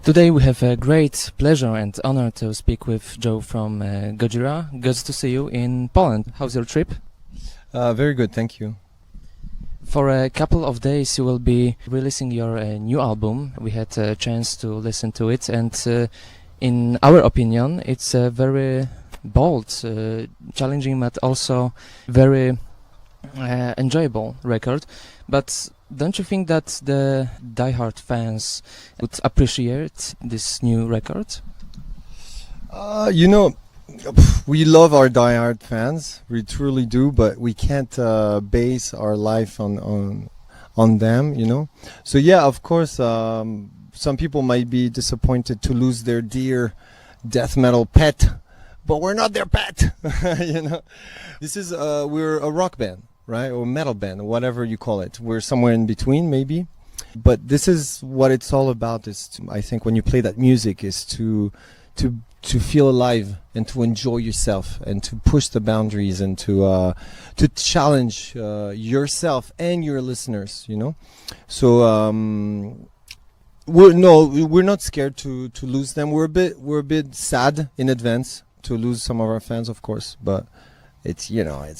Today we have a great pleasure and honor to speak with Joe from Gojira. Good to see you in Poland. How's your trip? Very good, thank you. For a couple of days you will be releasing your new album. We had a chance to listen to it, and in our opinion it's a very bold, challenging but also very enjoyable record. But don't you think that the diehard fans would appreciate this new record? We love our diehard fans, we truly do, but we can't base our life on them, you know. So yeah, of course, some people might be disappointed to lose their dear death metal pet, but we're not their pet, you know. This is we're a rock band, right, or metal band, whatever you call it. We're somewhere in between, maybe. But this is what it's all about. I think when you play that music, is to feel alive and to enjoy yourself and to push the boundaries and to challenge yourself and your listeners, you know. So we're not scared to lose them. We're a bit sad in advance to lose some of our fans, of course, but it's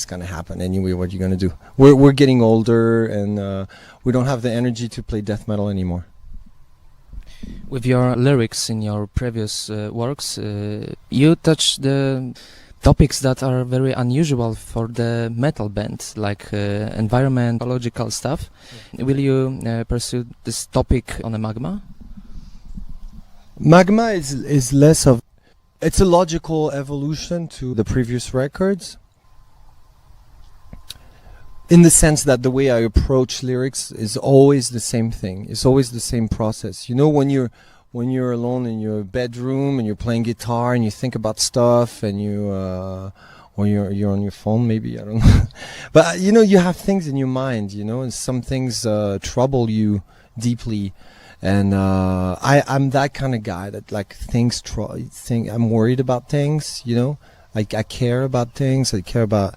gonna happen anyway. What you gonna do? We're getting older, and we don't have the energy to play death metal anymore. With your lyrics in your previous works, you touch the topics that are very unusual for the metal band, like environment, ecological stuff. Yeah. Will you pursue this topic on a Magma? Magma is less of... It's a logical evolution to the previous records, in the sense that the way I approach lyrics is always the same thing. It's always the same process. You know, when you're alone in your bedroom and you're playing guitar and you think about stuff, and or you're on your phone, maybe, I don't know. But you know, you have things in your mind, you know, and some things trouble you deeply. And I'm that kind of guy that like I'm worried about things, you know. I care about things. I care about,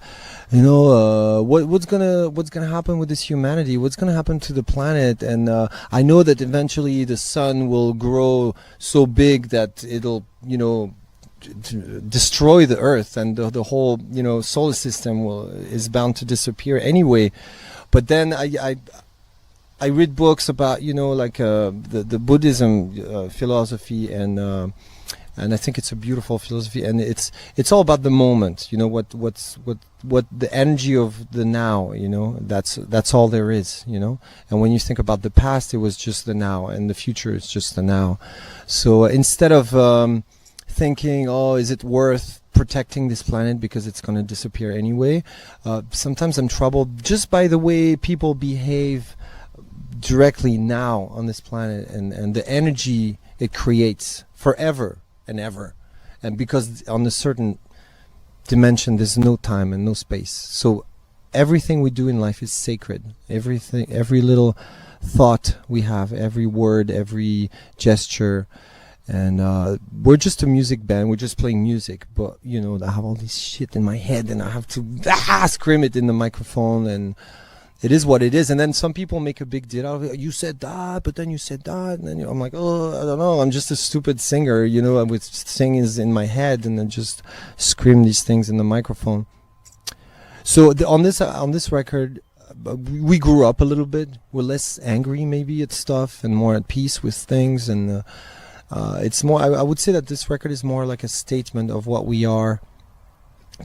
you know, what's gonna happen with this humanity. What's gonna happen to the planet. And I know that eventually the sun will grow so big that it'll, you know, destroy the Earth, and the whole, you know, solar system is bound to disappear anyway. But then I read books about, you know, like the Buddhism philosophy, and I think it's a beautiful philosophy, and it's all about the moment, you know, what the energy of the now, you know, that's all there is, you know. And when you think about the past, it was just the now, and the future is just the now. So instead of thinking, oh, is it worth protecting this planet because it's going to disappear anyway, sometimes I'm troubled just by the way people behave directly now on this planet, and the energy it creates forever and ever, and because on a certain dimension there's no time and no space. So everything we do in life is sacred. Everything, every little thought we have, every word, every gesture. And we're just a music band. We're just playing music, but you know, I have all this shit in my head, and I have to scream it in the microphone, and it is what it is. And then some people make a big deal out of it. You said that, but then you said that, and then I'm like, oh, I don't know. I'm just a stupid singer, you know, with things in my head, and then just scream these things in the microphone. So on this record, we grew up a little bit. We're less angry, maybe, at stuff, and more at peace with things. And it's more. I would say that this record is more like a statement of what we are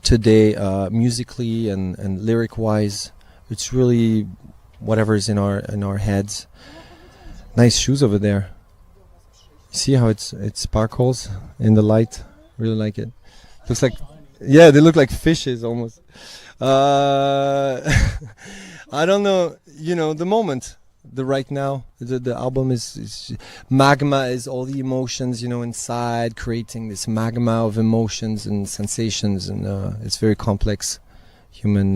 today, musically and lyric-wise. It's really whatever is in our heads. Nice shoes over there. See how it sparkles in the light? Really like it. Looks like, yeah, they look like fishes almost. I don't know, you know, the moment, the right now. The album is Magma is all the emotions, you know, inside, creating this magma of emotions and sensations, and it's very complex. Human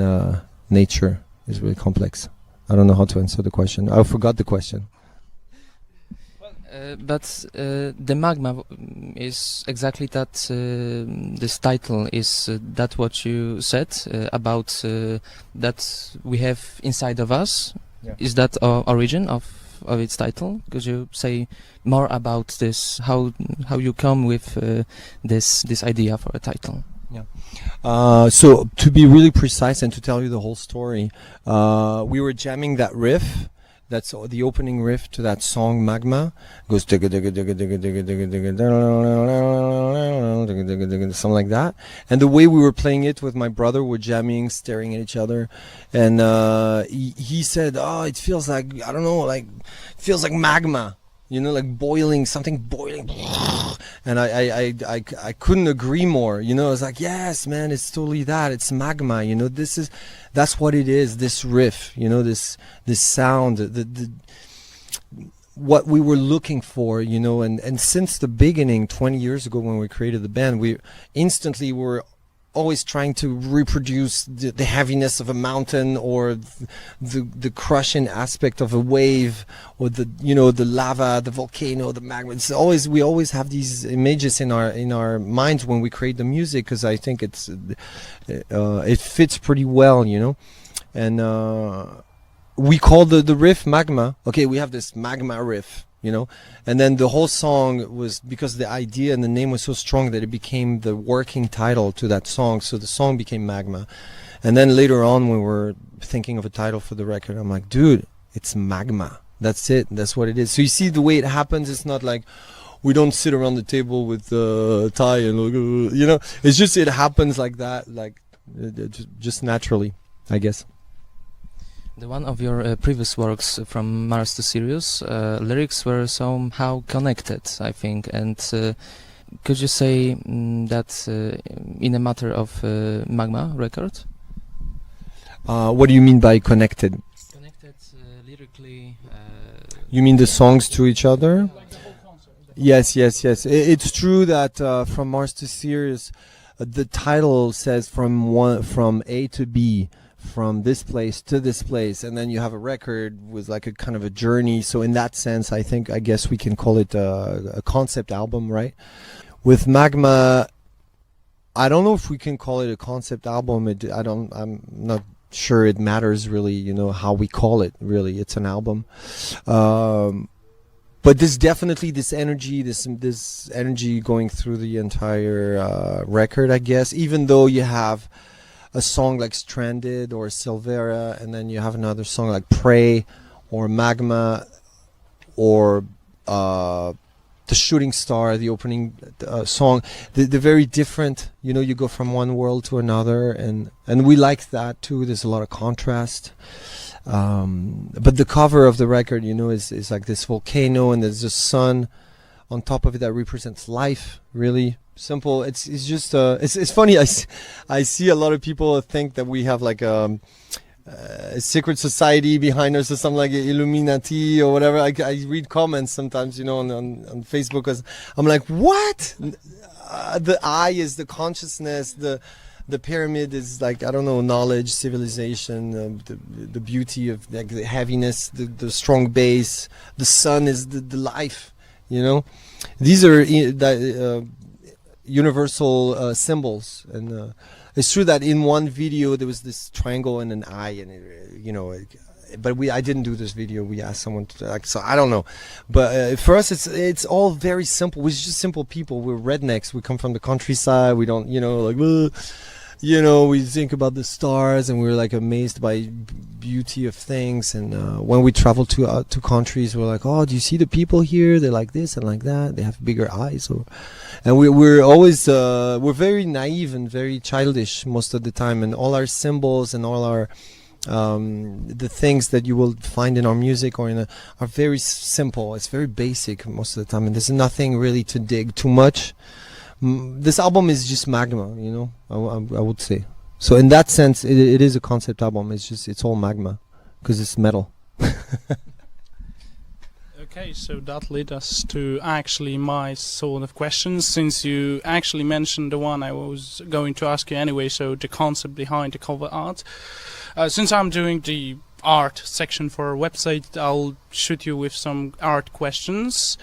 nature is really complex. I don't know how to answer the question. I forgot the question. But the Magma is exactly that. This title is that what you said about that we have inside of us. Yeah. Is that origin of of its title? Could you say more about this? How you come with this idea for a title? So to be really precise and to tell you the whole story, we were jamming that riff. That's the opening riff to that song Magma. It goes something like that. And the way we were playing it with my brother, we're jamming, staring at each other, and he said, "Oh, it feels like, I don't know, like it feels like magma." You know, like boiling, something boiling. And I couldn't agree more. You know, I was like, yes, man, it's totally that. It's magma. You know, that's what it is. This riff, you know, this sound, what we were looking for, you know, and since the beginning, 20 years ago when we created the band, we instantly were always trying to reproduce the heaviness of a mountain, or the crushing aspect of a wave, or the lava, the volcano, the magma. It's always, we always have these images in our minds when we create the music, because I think it fits pretty well, you know. And we call the riff Magma. Okay, we have this Magma riff, you know, and then the whole song was, because the idea and the name was so strong that it became the working title to that song, so the song became Magma. And then later on, when we were thinking of a title for the record, I'm like, dude, it's Magma, that's it, that's what it is. So you see the way it happens, it's not like we don't sit around the table with Ty and you know, it's just, it happens like that, like just naturally, I guess. The one of your previous works, from Mars to Sirius, lyrics were somehow connected, I think. And could you say that in a matter of Magma record? What do you mean by connected? Connected lyrically. You mean the songs to each other? Yes. It's true that from Mars to Sirius, the title says from A to B. From this place to this place, and then you have a record with like a kind of a journey. So in that sense, I guess we can call it a concept album, right? With Magma, I don't know if we can call it a concept album. I'm not sure it matters really, you know, how we call it. Really, it's an album. But there's definitely this energy going through the entire record, I guess. Even though you have a song like Stranded or Silvera, and then you have another song like Pray or Magma, or The Shooting Star, the opening song. They're very different, you know, you go from one world to another, and we like that too. There's a lot of contrast. But the cover of the record, you know, is like this volcano, and there's a sun on top of it that represents life, really. Simple. It's just it's funny. I see a lot of people think that we have like a secret society behind us, or something like Illuminati or whatever. I read comments sometimes, you know, on Facebook, because I'm like, what? The eye is the consciousness. The pyramid is like, I don't know, knowledge, civilization, the beauty of like the heaviness, the strong base. The sun is the life. You know, these are universal symbols, and it's true that in one video there was this triangle and an eye, and you know, but I didn't do this video. We asked someone to, like, so I don't know, but for us it's all very simple. We're just simple people. We're rednecks. We come from the countryside. We don't, you know, like you know, we think about the stars, and we're like amazed by beauty of things. And when we travel to countries, we're like, oh, do you see the people here? They're like this and like that. They have bigger eyes, and we're always we're very naive and very childish most of the time. And all our symbols and all our the things that you will find in our music or are very simple. It's very basic most of the time, and there's nothing really to dig too much. This album is just Magma, you know, I would say. So in that sense, it is a concept album. It's all Magma, because it's metal. Okay, so that led us to actually my sort of questions, since you actually mentioned the one I was going to ask you anyway, so the concept behind the cover art. Since I'm doing the art section for our website. I'll shoot you with some art questions.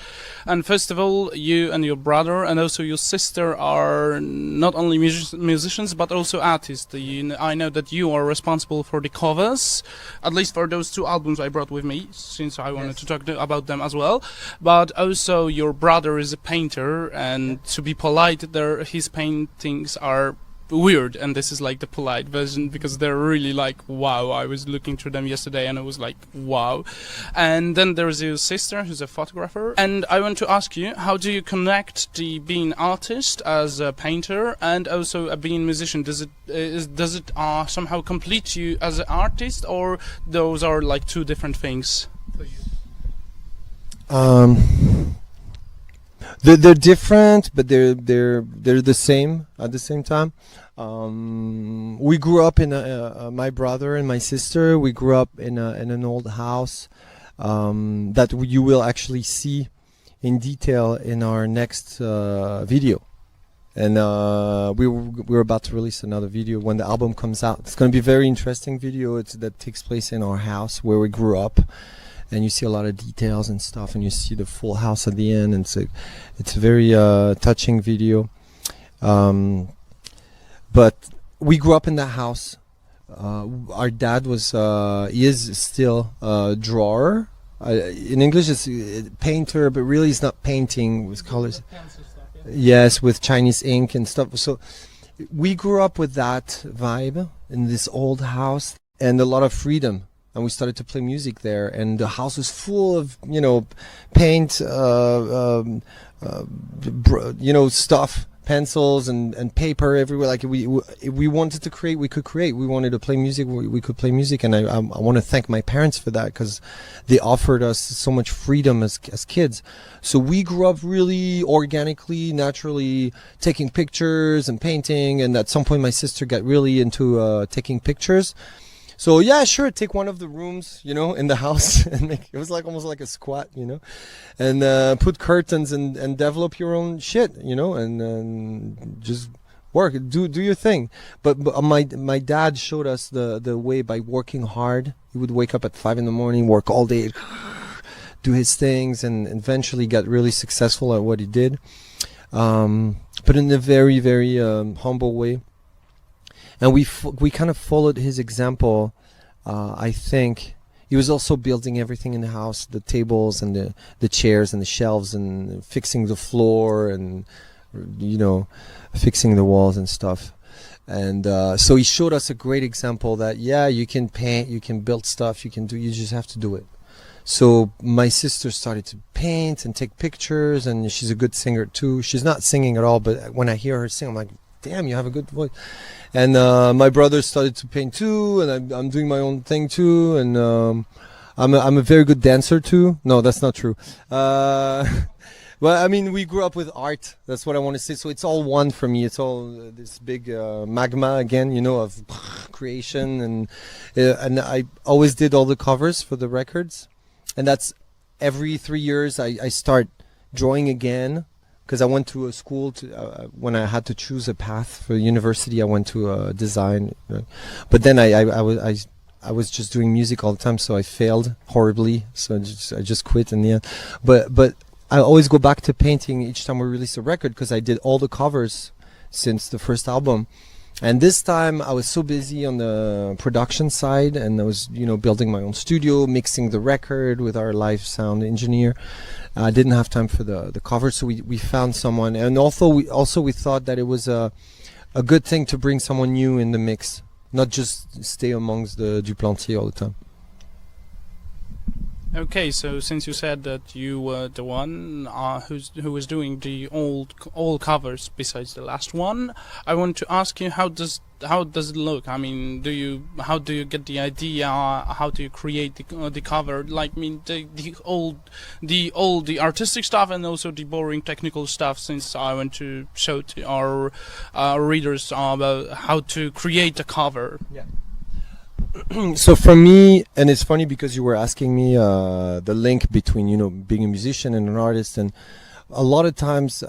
And first of all, you and your brother and also your sister are not only musicians but also artists. I know that you are responsible for the covers, at least for those 2 albums I brought with me, since I wanted to talk about them as well. But also your brother is a painter, and to be polite, his paintings are weird, and this is like the polite version, because they're really like wow. I was looking through them yesterday and it was like wow. And then there's your sister who's a photographer, and I want to ask you, how do you connect the being artist as a painter and also a being musician? Does it somehow complete you as an artist, or those are like 2 different things for you? They're different, but they're the same at the same time. We grew up in my brother and my sister. We grew up in an old house that you will actually see in detail in our next video. And we're about to release another video when the album comes out. It's going to be a very interesting video. That takes place in our house where we grew up. And you see a lot of details and stuff, and you see the full house at the end, and it's a very touching video. But we grew up in that house. Our dad is still a drawer. In English it's painter, but really it's not painting with colors. Yes, with Chinese ink and stuff. So we grew up with that vibe in this old house and a lot of freedom. And we started to play music there, and the house was full of, paint, stuff, pencils and paper everywhere. Like if we wanted to create, we could create. We wanted to play music, we could play music. And I want to thank my parents for that, because they offered us so much freedom as kids. So we grew up really organically, naturally, taking pictures and painting. And at some point, my sister got really into taking pictures. So yeah, sure, take one of the rooms, in the house, and it was like almost like a squat, and put curtains and develop your own shit, and just work, do your thing. But my dad showed us the way by working hard. He would wake up at 5 a.m, work all day, do his things, and eventually got really successful at what he did, but in a very, very humble way. And we kind of followed his example. I think he was also building everything in the house, the tables and the chairs and the shelves, and fixing the floor and fixing the walls and stuff. And so he showed us a great example that you can paint, you can build stuff, you just have to do it. So my sister started to paint and take pictures, and she's a good singer too. She's not singing at all, but when I hear her sing, I'm like, damn, you have a good voice. And my brother started to paint too, and I'm doing my own thing too, and I'm a very good dancer too. No, that's not true. Well, I mean, we grew up with art. That's what I want to say. So it's all one for me. It's all this big magma again, of creation, and I always did all the covers for the records, and that's every 3 years I start drawing again. Because I went to a school when I had to choose a path for university, I went to design, but then I was just doing music all the time, so I failed horribly. So I just quit in the end. But I always go back to painting each time we release a record, because I did all the covers since the first album. And this time I was so busy on the production side, and I was, building my own studio, mixing the record with our live sound engineer. I didn't have time for the cover, so we found someone. And also we thought that it was a good thing to bring someone new in the mix, not just stay amongst the Duplantier all the time. Okay, so since you said that you were the one who was doing the all covers besides the last one, I want to ask you, how does it look? I mean, how do you get the idea? How do you create the cover? Like, I mean, the artistic stuff and also the boring technical stuff. Since I want to show to our readers about how to create a cover. Yeah. So for me, and it's funny because you were asking me the link between being a musician and an artist, and a lot of times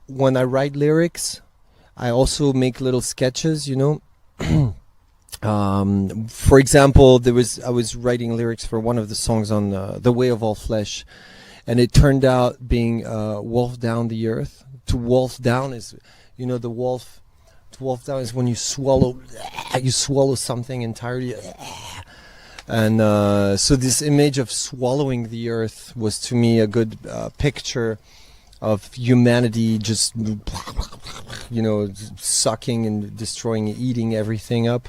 when I write lyrics, I also make little sketches, For example, I was writing lyrics for one of the songs on The Way of All Flesh, and it turned out being wolf down the earth. To wolf down is, the wolf. To wolf down is when you swallow something entirely. And so this image of swallowing the earth was to me a good picture of humanity just, sucking and destroying, eating everything up.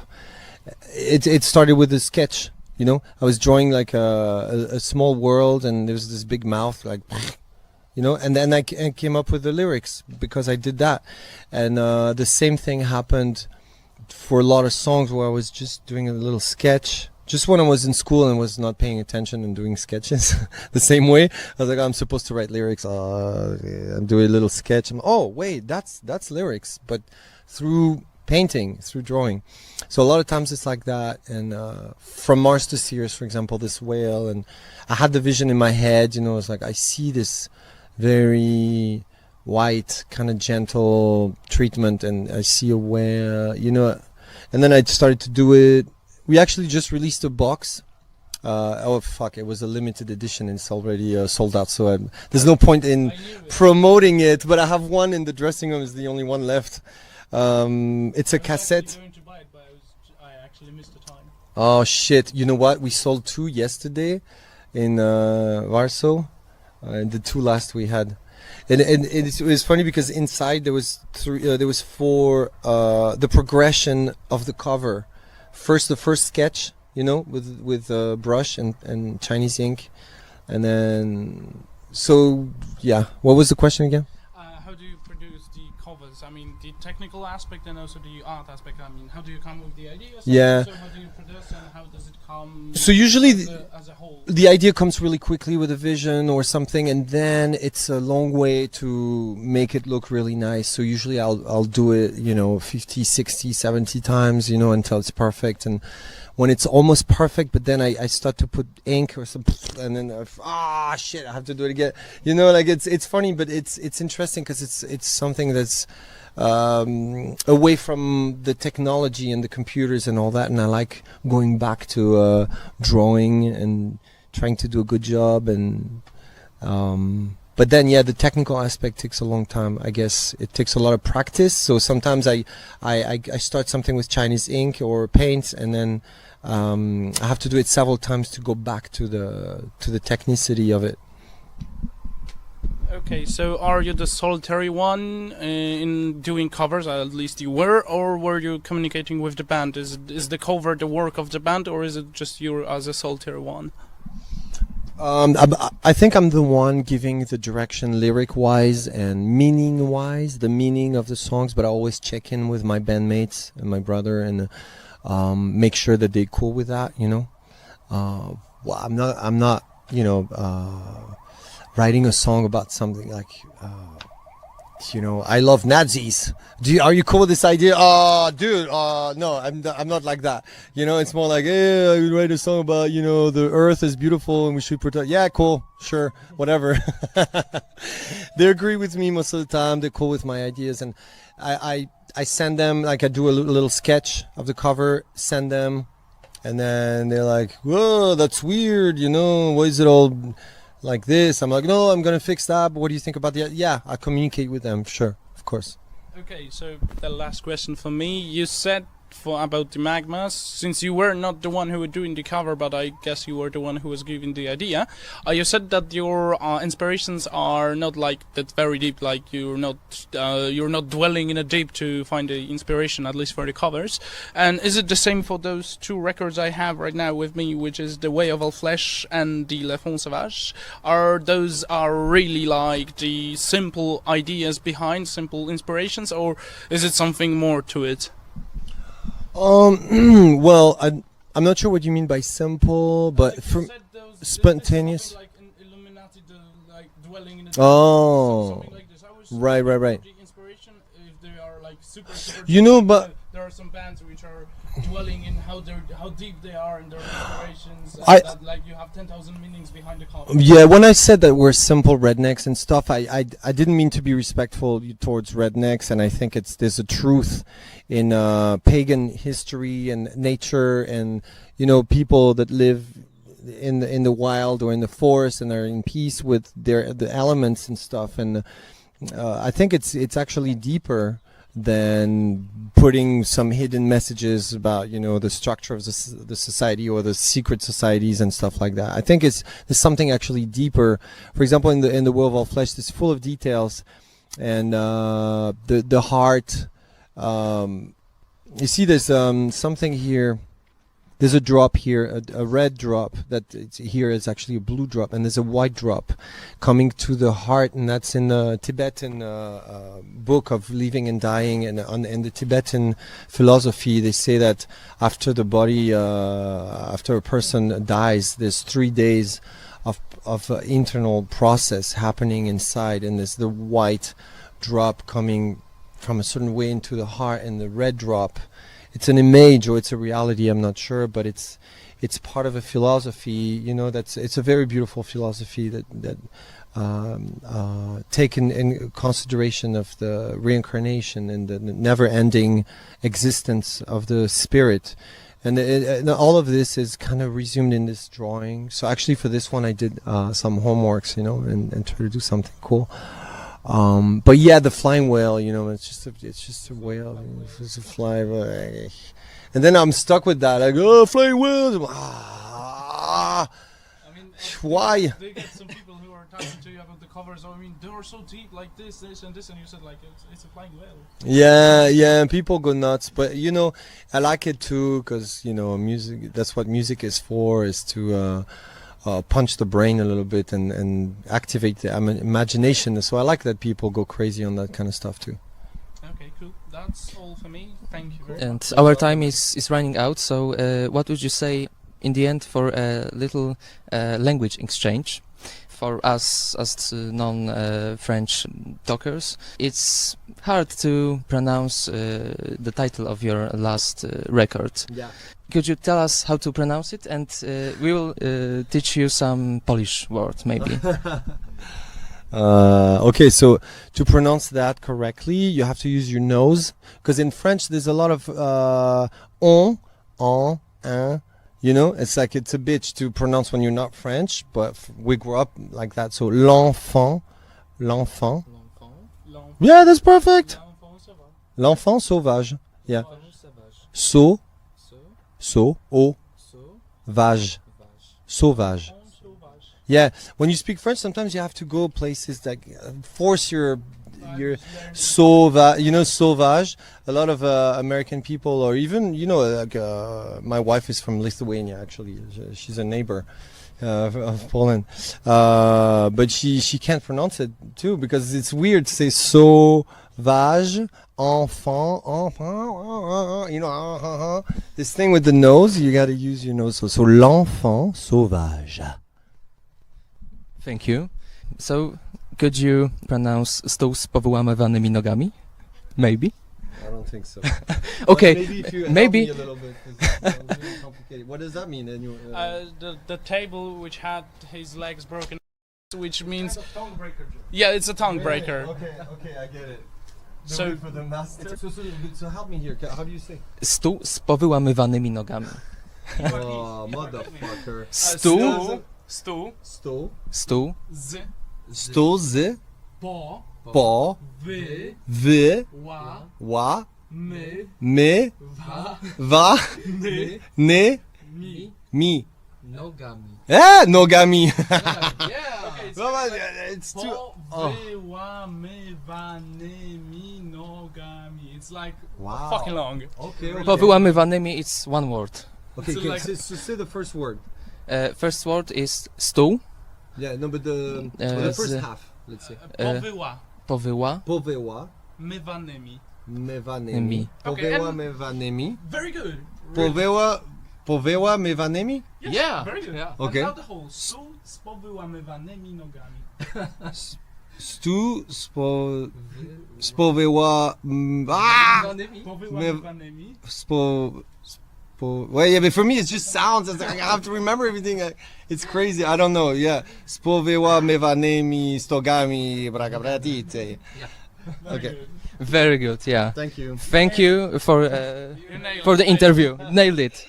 It started with a sketch, I was drawing like a small world, and there's this big mouth, like, and then I came up with the lyrics because I did that. And the same thing happened for a lot of songs where I was just doing a little sketch. Just when I was in school and was not paying attention and doing sketches the same way, I was like, I'm supposed to write lyrics. I'm doing a little sketch. Oh, wait, that's lyrics, but through painting, through drawing. So a lot of times it's like that. And From Mars to Ceres, for example, this whale, and I had the vision in my head, it's like I see this very white, kind of gentle treatment, and I see a whale, and then I started to do it. We actually just released a box. It was a limited edition and it's already sold out, so there's no point in promoting it, but I have one in the dressing room. It's the only one left. It's a cassette. Going to buy it, but I actually missed the time. Oh shit, you know what? We sold 2 yesterday in Warsaw, the 2 last we had. And it was funny because inside there was 4, the progression of the cover. First, the first sketch, with brush and Chinese ink, and then what was the question again? How do you produce the covers? I mean, the technical aspect and also the art aspect. I mean, how do you come with the ideas? Yeah. So how do you produce and how does it come? So usually as a whole, the idea comes really quickly with a vision or something, and then it's a long way to make it look really nice. So usually I'll do it, 50, 60, 70 times, until it's perfect. And when it's almost perfect, but then I start to put ink or something, and then shit, I have to do it again. It's funny, but it's interesting because it's something that's away from the technology and the computers and all that, and I like going back to drawing and trying to do a good job. And but then the technical aspect takes a long time. I guess it takes a lot of practice. So sometimes I start something with Chinese ink or paint, and then I have to do it several times to go back to the technicity of it. Okay, so are you the solitary one in doing covers? At least you were, or were you communicating with the band? Is the cover the work of the band, or is it just you as a solitary one? I think I'm the one giving the direction lyric-wise and meaning-wise, the meaning of the songs, but I always check in with my bandmates and my brother and make sure that they're cool with that, I'm not, writing a song about something like, I love Nazis. Are you cool with this idea? Dude, no, I'm not like that. It's more like, hey, I would write a song about, the earth is beautiful and we should protect. Yeah, cool, sure, whatever. They agree with me most of the time. They're cool with my ideas, and I send them, like I do a little sketch of the cover, send them, and then they're like, whoa, that's weird, why is it all like this? I'm like, no, I'm gonna fix that, but what do you think about the... Yeah, I communicate with them, sure, of course. Okay, so the last question for me. You said about the Magmas, since you were not the one who was doing the cover, but I guess you were the one who was giving the idea. You said that your inspirations are not like that very deep, like you're not dwelling in a deep to find the inspiration, at least for the covers. And is it the same for those 2 records I have right now with me, which is The Way of All Flesh and the Le Fond Sauvage? Those are really like the simple ideas behind, simple inspirations, or is it something more to it? Well, I'm not sure what you mean by simple, but like from spontaneous. Like Illuminati, like dwelling in a something like this. I was right. The inspiration, if they are like super but there are some bands which are dwelling in how deep they are in their inspirations. And I- that, like, you have 10,000 meanings behind the cover. Yeah, when I said that we're simple rednecks and stuff, I didn't mean to be respectful towards rednecks, and I think there's a truth in pagan history and nature, and people that live in the wild or in the forest and are in peace with the elements and stuff. And I think it's actually deeper than putting some hidden messages about the structure of the society or the secret societies and stuff like that. I think there's something actually deeper. For example, in the World of All Flesh, it's full of details, and the heart. You see, there's something here. There's a drop here, a red drop that here is actually a blue drop, and there's a white drop coming to the heart, and that's in the Tibetan book of living and dying, and in the Tibetan philosophy, they say that after the body, after a person dies, there's 3 days of internal process happening inside, and there's the white drop coming from a certain way into the heart, and the red drop. It's an image or it's a reality, I'm not sure, but it's part of a philosophy, it's a very beautiful philosophy that taken in consideration of the reincarnation and the never-ending existence of the spirit. And all of this is kind of resumed in this drawing. So actually for this one I did some homeworks, and tried to do something cool. But yeah, the flying whale, it's just a whale. It's a fly. And then I'm stuck with that. I go, flying whales. I mean, why? They get some people who are talking to you about the covers. I mean, they are so deep, like this, and this, and you said like it's a flying whale. Yeah, people go nuts. But I like it too, because music. That's what music is for. Is to punch the brain a little bit and activate the imagination. So I like that people go crazy on that kind of stuff too. Okay, cool. That's all for me. Thank you very And much. our time is running out, so what would you say in the end for a little language exchange for us as non-French talkers? It's hard to pronounce the title of your last record. Yeah. Could you tell us how to pronounce it, and we will teach you some Polish word, maybe. Okay, so to pronounce that correctly, you have to use your nose, because in French there's a lot of on, un. It's like it's a bitch to pronounce when you're not French, but we grew up like that. So l'enfant. Yeah, that's perfect. L'enfant sauvage. Yeah. Sauvage. Yeah, when you speak French, sometimes you have to go places that force your sauvage. A lot of American people, or even my wife is from Lithuania. Actually, she's a neighbor of Poland, but she can't pronounce it too, because it's weird to say sauvage. Enfant, this thing with the nose, you gotta use your nose. So l'enfant sauvage. Thank you. So, could you pronounce stół z powyłamywanymi nogami? Maybe. I don't think so. Okay, Maybe if you maybe. help me a little bit, 'cause it sounds really complicated. What does that mean? The table which had his legs broken, which means It's a tongue breaker joke. yeah, it's a tongue breaker. Okay, I get it. So- for the master. So help me here. How do you say? Stół z powyłamywanymi nogami. Oh, motherfucker. Stół, Stół stół, z Stół z po wy ła my wa ny mi. nogami. Nogami. Okay, It's too. powyłamywanymi nogami. It's like Wow. fucking long. Okay. Powyłamywanymi, it's one word. Okay, So okay, like- so say the first word. First word is stół, Yeah, no, but the first half, let's say. powyła, Powyła Mywanymi. mywanymi. Okay, Powyła and- mywanymi. Very good. Powyła mywanymi? Yes, Yeah. very good. Yeah. Okay. And now the whole stół z powyłamywanymi nogami. Stu spovewa well, yeah, but for me it just sounds. It's like I have to remember everything. It's crazy. I don't know. Yeah, spovewa mevanemi stogami bragabratite. Okay. Very good. Yeah. Thank you. Thank you for the interview. Nailed it.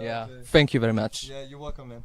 Yeah. Okay. Thank you very much. Yeah, you're welcome, man.